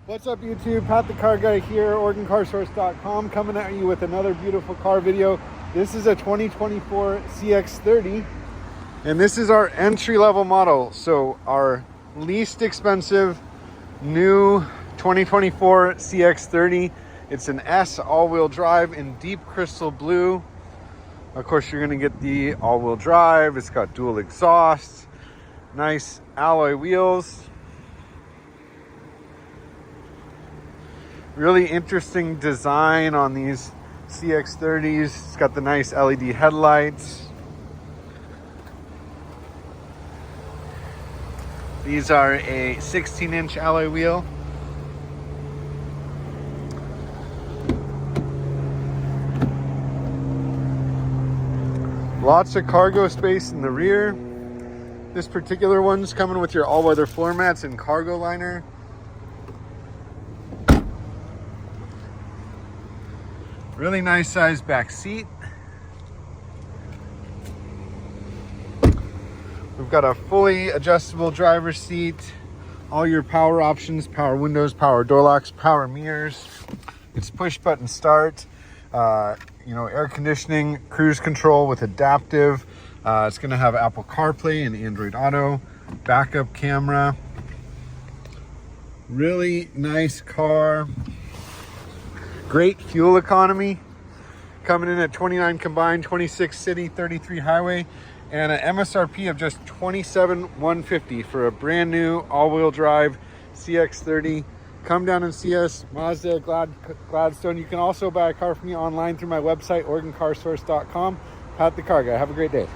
What's up YouTube? Pat the Car Guy here, OregonCarSource.com, coming at you with another beautiful car video. This is a 2024 cx30 and this is our entry-level model. So our least expensive new 2024 cx30. It's an S all-wheel drive in deep crystal blue. Of course, you're going to get the all-wheel drive. It's got dual exhausts, nice alloy wheels. Really interesting design on these cx30s. It's got the nice LED headlights. These are a 16-inch alloy wheel. Lots of cargo space in the rear. This particular one's coming with your all-weather floor mats and cargo liner. Really nice size back seat. We've got a fully adjustable driver's seat, all your power options, power windows, power door locks, power mirrors. It's push button start, air conditioning, cruise control with adaptive. It's gonna have Apple CarPlay and Android Auto, backup camera. Really nice car. Great fuel economy, coming in at 29 combined, 26 city, 33 highway, and an MSRP of just $27,150 for a brand new all-wheel drive cx30. Come down and see us, Mazda, Gladstone. You can also buy a car from me online through my website, OregonCarSource.com. Pat the Car Guy. Have a great day.